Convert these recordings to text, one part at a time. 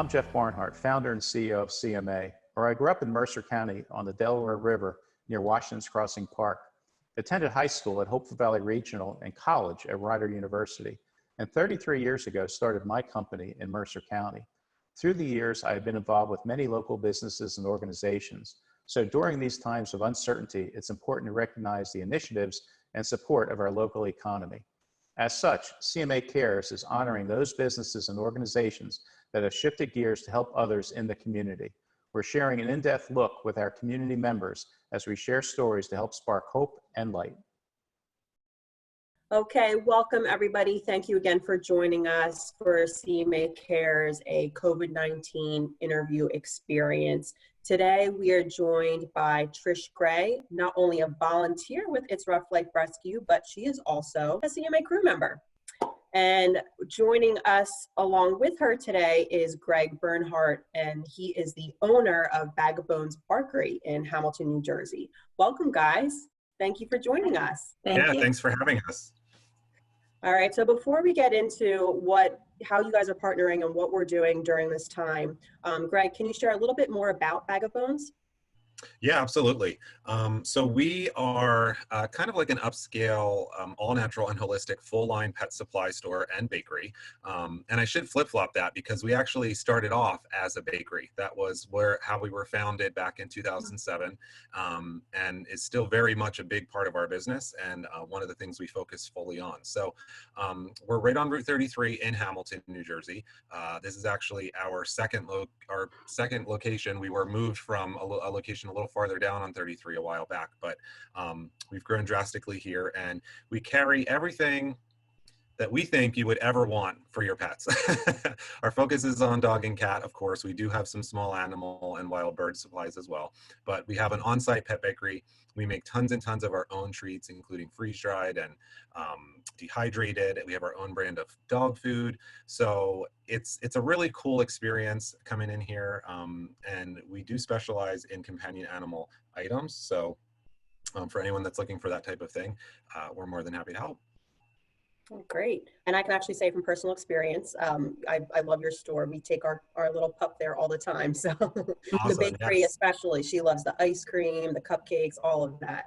I'm Jeff Barnhart, founder and CEO of CMA, where I grew up in Mercer County on the Delaware River near Washington's Crossing Park, attended high school at Hopeful Valley Regional and college at Rider University, and 33 years ago started my company in Mercer County. Through the years, I have been involved with many local businesses and organizations. So during these times of uncertainty, it's important to recognize the initiatives and support of our local economy. As such, CMA Cares is honoring those businesses and organizations that have shifted gears to help others in the community. We're sharing an in-depth look with our community members as we share stories to help spark hope and light. Okay, welcome everybody. Thank you again for joining us for CMA Cares, a COVID-19 interview experience. Today we are joined by Trish Gray, not only a volunteer with It's Rough Life Rescue, but she is also a CMA crew member. And joining us along with her today is Greg Bernhardt, and he is the owner of Bag of Bones Bakery in Hamilton, New Jersey. Welcome, guys. Thank you for joining us. Thank you. Thanks for having us. All right, so before we get into how you guys are partnering and what we're doing during this time, Greg, can you share a little bit more about Bag of Bones? Yeah, absolutely. So we are kind of like an upscale, all natural and holistic full line pet supply store and bakery. And I should flip-flop that because we actually started off as a bakery. That was how we were founded back in 2007, and is still very much a big part of our business and one of the things we focus fully on. So we're right on Route 33 in Hamilton, New Jersey. This is actually our second location. We were moved from a location a little farther down on 33 a while back, but we've grown drastically here, and we carry everything that we think you would ever want for your pets. Our focus is on dog and cat, of course. We do have some small animal and wild bird supplies as well, but we have an on-site pet bakery. We make tons and tons of our own treats, including freeze-dried and dehydrated. We have our own brand of dog food. So it's a really cool experience coming in here. And we do specialize in companion animal items. So for anyone that's looking for that type of thing, we're more than happy to help. Oh, great. And I can actually say from personal experience, I love your store. We take our little pup there all the time. So Awesome, the bakery, yes. Especially, she loves the ice cream, the cupcakes, all of that.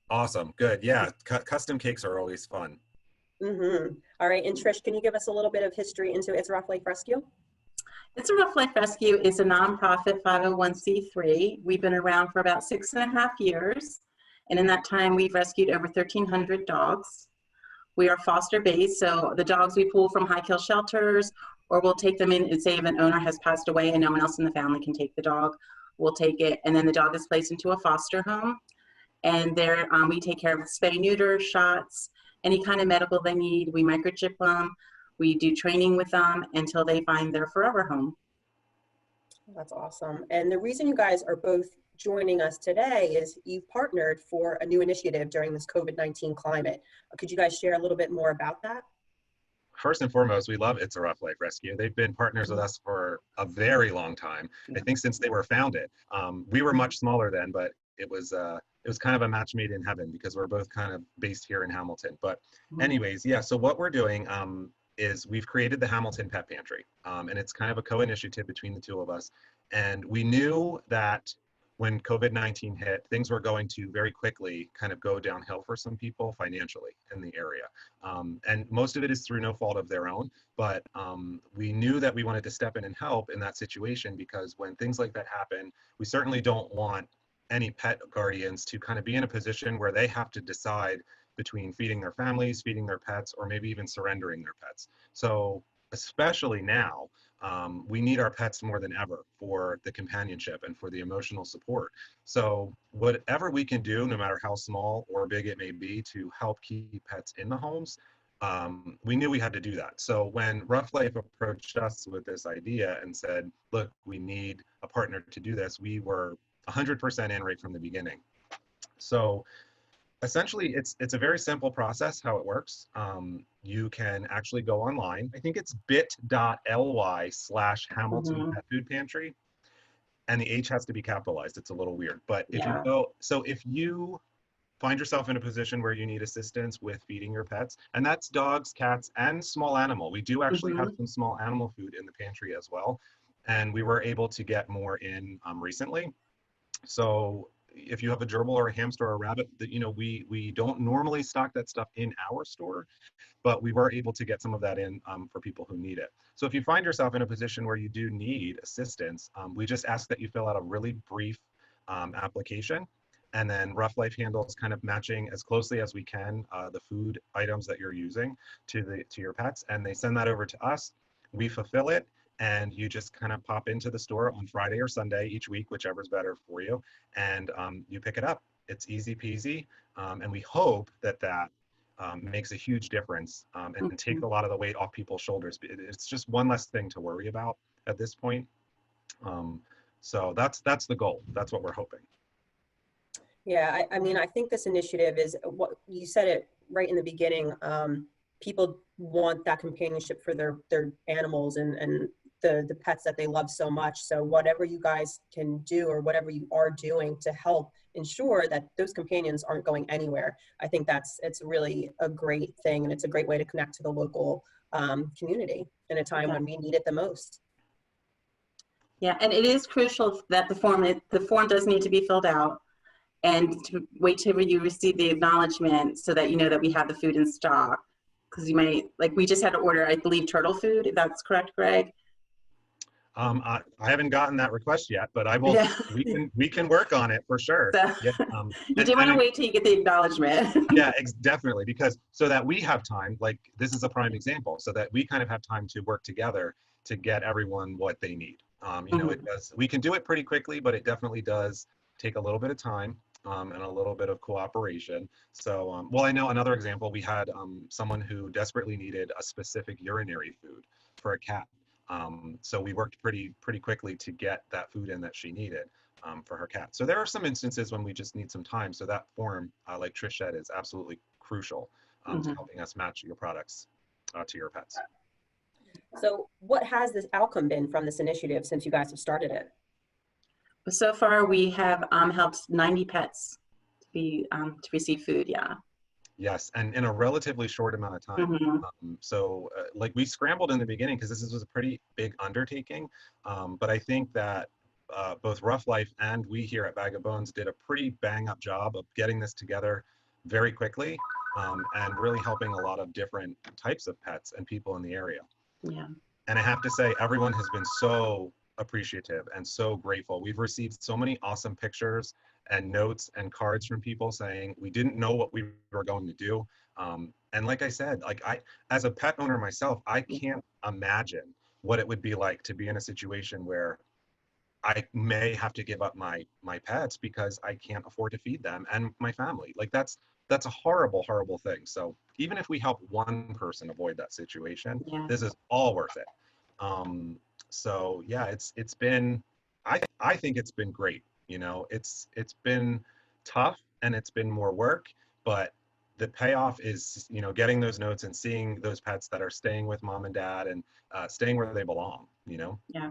Awesome. Good. Yeah. Custom cakes are always fun. Mm-hmm. All right. And Trish, can you give us a little bit of history into It's Rough Life Rescue? It's Rough Life Rescue is a nonprofit 501c3. We've been around for about 6.5 years. And in that time, we've rescued over 1,300 dogs. We are foster based, so the dogs we pull from high kill shelters, or we'll take them in and say if an owner has passed away and no one else in the family can take the dog, we'll take it, and then the dog is placed into a foster home. And there we take care of spay, neuter, shots, any kind of medical they need. We microchip them. We do training with them until they find their forever home. That's awesome. And the reason you guys are both joining us today is you've partnered for a new initiative during this COVID-19 climate. Could you guys share a little bit more about that? First and foremost, we love It's a Rough Life Rescue. They've been partners with us for a very long time. I think since they were founded. We were much smaller then, but it was kind of a match made in heaven because we're both kind of based here in Hamilton. But anyways, yeah, so what we're doing is we've created the Hamilton Pet Pantry, and it's kind of a co-initiative between the two of us. And we knew that when COVID-19 hit, things were going to very quickly kind of go downhill for some people financially in the area. And most of it is through no fault of their own, but we knew that we wanted to step in and help in that situation because when things like that happen, we certainly don't want any pet guardians to kind of be in a position where they have to decide between feeding their families, feeding their pets, or maybe even surrendering their pets. So especially now, we need our pets more than ever for the companionship and for the emotional support. So whatever we can do, no matter how small or big it may be, to help keep pets in the homes, we knew we had to do that. So when Rough Life approached us with this idea and said, look, we need a partner to do this, we were 100% in right from the beginning. So essentially, it's a very simple process how it works. You can actually go online. I think it's bit.ly/Hamilton Pet Food Pantry. And the H has to be capitalized. It's a little weird. But if you go, so if you find yourself in a position where you need assistance with feeding your pets, and that's dogs, cats, and small animal. We do actually have some small animal food in the pantry as well. and we were able to get more in recently. So if you have a gerbil or a hamster or a rabbit, that we don't normally stock that stuff in our store, but we were able to get some of that in for people who need it. So if you find yourself in a position where you do need assistance, we just ask that you fill out a really brief application, and then Rough Life handles kind of matching as closely as we can the food items that you're using to your pets, and they send that over to us. We fulfill it, and you just kind of pop into the store on Friday or Sunday each week, whichever's better for you, and you pick it up. It's easy peasy, and we hope that makes a huge difference and take a lot of the weight off people's shoulders. It's just one less thing to worry about at this point. So that's the goal. That's what we're hoping. Yeah, I mean, I think this initiative is what you said it right in the beginning. People want that companionship for their animals and the pets that they love so much. So whatever you guys can do, or whatever you are doing to help ensure that those companions aren't going anywhere, I think it's really a great thing, and it's a great way to connect to the local community in a time when we need it the most. Yeah, and it is crucial that the form does need to be filled out, and to wait till you receive the acknowledgement so that you know that we have the food in stock. Because you might, like, we just had to order, I believe, turtle food, if that's correct, Greg? I haven't gotten that request yet, but I will. Yeah. We can work on it for sure. So, yeah, you do want to wait till you get the acknowledgement. Yeah, definitely, because so that we have time, like this is a prime example, so that we kind of have time to work together to get everyone what they need. It does. We can do it pretty quickly, but it definitely does take a little bit of time and a little bit of cooperation. So, well, I know another example. We had someone who desperately needed a specific urinary food for a cat. So we worked pretty quickly to get that food in that she needed for her cat. So there are some instances when we just need some time. So that form, like Trish said, is absolutely crucial to helping us match your products to your pets. So what has this outcome been from this initiative since you guys have started it? So far, we have helped 90 pets to receive food. Yeah. Yes, and in a relatively short amount of time. So like we scrambled in the beginning because this was a pretty big undertaking, but I think that both Rough Life and we here at Bag of Bones did a pretty bang up job of getting this together very quickly and really helping a lot of different types of pets and people in the area. Yeah. And I have to say, everyone has been so appreciative and so grateful. We've received so many awesome pictures and notes and cards from people saying we didn't know what we were going to do. And like I said, like as a pet owner myself, I can't imagine what it would be like to be in a situation where I may have to give up my pets because I can't afford to feed them and my family. Like that's a horrible, horrible thing. So even if we help one person avoid that situation, this is all worth it. So yeah, it's been, I think it's been great. It's been tough and it's been more work, but the payoff is, getting those notes and seeing those pets that are staying with mom and dad and staying where they belong, Yeah.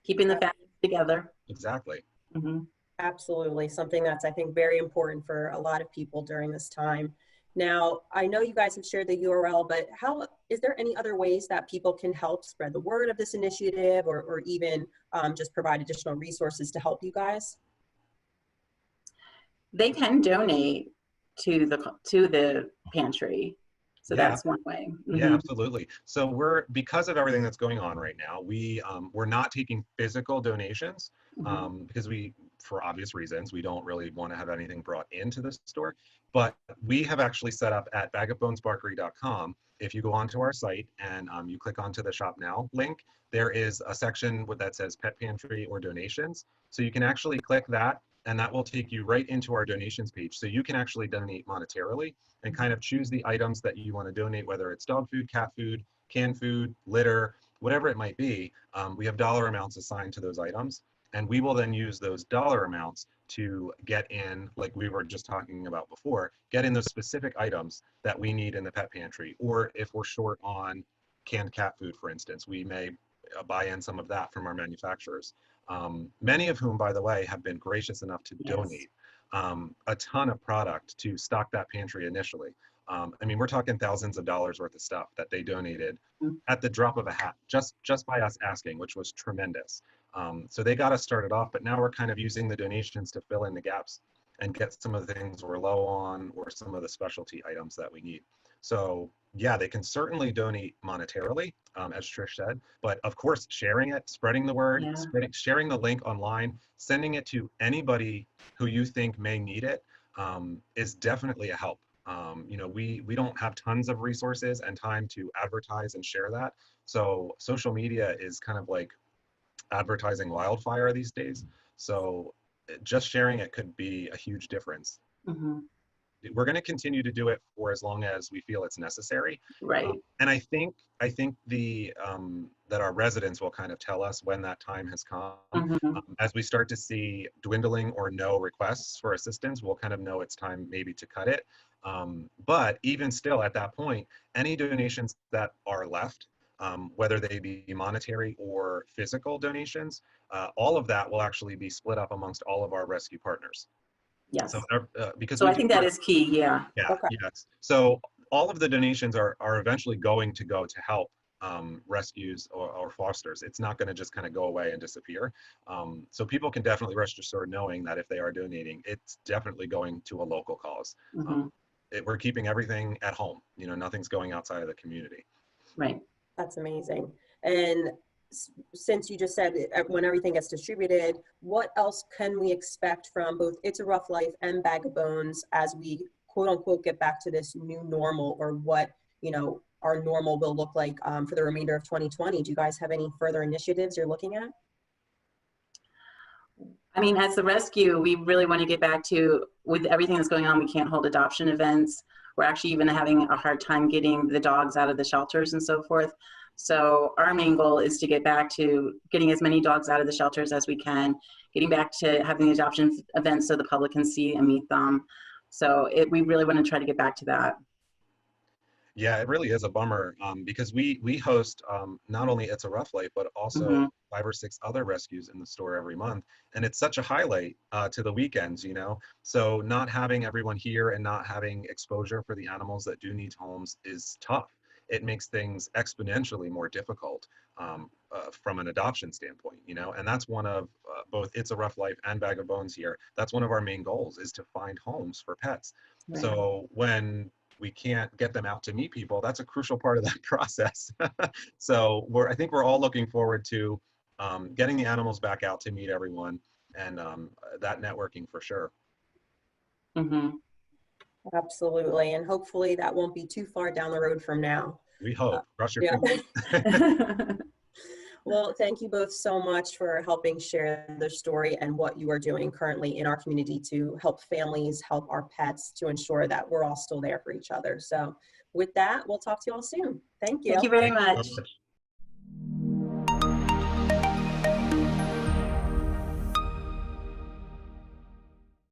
Keeping the family together. Exactly. Absolutely. Something that's, I think, very important for a lot of people during this time. Now, I know you guys have shared the URL, but is there any other ways that people can help spread the word of this initiative or even just provide additional resources to help you guys? They can donate to the pantry. So that's one way. Yeah, absolutely. So because of everything that's going on right now, we're not taking physical donations because for obvious reasons, we don't really want to have anything brought into the store. But we have actually set up at bagofbonesbarkery.com. If you go onto our site and you click onto the Shop Now link, there is a section that says Pet Pantry or Donations. So you can actually click that, and that will take you right into our donations page. So you can actually donate monetarily and kind of choose the items that you want to donate, whether it's dog food, cat food, canned food, litter, whatever it might be. We have dollar amounts assigned to those items. And we will then use those dollar amounts to get in, like we were just talking about before, get in those specific items that we need in the pet pantry. Or if we're short on canned cat food, for instance, we may buy in some of that from our manufacturers. Many of whom, by the way, have been gracious enough to donate a ton of product to stock that pantry initially. I mean, we're talking thousands of dollars worth of stuff that they donated at the drop of a hat, just by us asking, which was tremendous. So they got us started off, but now we're kind of using the donations to fill in the gaps and get some of the things we're low on or some of the specialty items that we need. So yeah, they can certainly donate monetarily, as Trish said, but of course, sharing it, spreading the word, sharing the link online, sending it to anybody who you think may need it, is definitely a help. You know, we don't have tons of resources and time to advertise and share that. So social media is kind of like advertising wildfire these days. So just sharing it could be a huge difference. We're going to continue to do it for as long as we feel it's necessary. Right. And I think the that our residents will kind of tell us when that time has come. As we start to see dwindling or no requests for assistance, we'll kind of know it's time maybe to cut it. But even still at that point, any donations that are left, whether they be monetary or physical donations, all of that will actually be split up amongst all of our rescue partners. Yes. So, because so I think that is key. Yeah. Yeah. Okay. Yes. So all of the donations are eventually going to go to help rescues or fosters. It's not going to just kind of go away and disappear. So people can definitely rest assured knowing that if they are donating, it's definitely going to a local cause. We're keeping everything at home. You know, nothing's going outside of the community. Right. That's amazing. And since you just said when everything gets distributed, what else can we expect from both It's a Rough Life and Bag of Bones as we quote unquote get back to this new normal, or what, you know, our normal will look like for the remainder of 2020? Do you guys have any further initiatives you're looking at? I mean, as the rescue, we really want to get back to, with everything that's going on, we can't hold adoption events. We're actually even having a hard time getting the dogs out of the shelters and so forth. So our main goal is to get back to getting as many dogs out of the shelters as we can, getting back to having the adoption events so the public can see and meet them. So we really want to try to get back to that. Yeah, it really is a bummer because we host not only It's a Rough Life, but also 5 or 6 other rescues in the store every month. And it's such a highlight to the weekends, you know? So not having everyone here and not having exposure for the animals that do need homes is tough. It makes things exponentially more difficult from an adoption standpoint, you know? And that's one of both It's a Rough Life and Bag of Bones here. That's one of our main goals, is to find homes for pets. Right. So when we can't get them out to meet people, that's a crucial part of that process. So I think we're all looking forward to getting the animals back out to meet everyone, and that networking for sure. Absolutely. And hopefully that won't be too far down the road from now. We hope. Cross your fingers. Well, thank you both so much for helping share the story and what you are doing currently in our community to help families, help our pets, to ensure that we're all still there for each other. So with that, we'll talk to you all soon. Thank you. Thank you very much.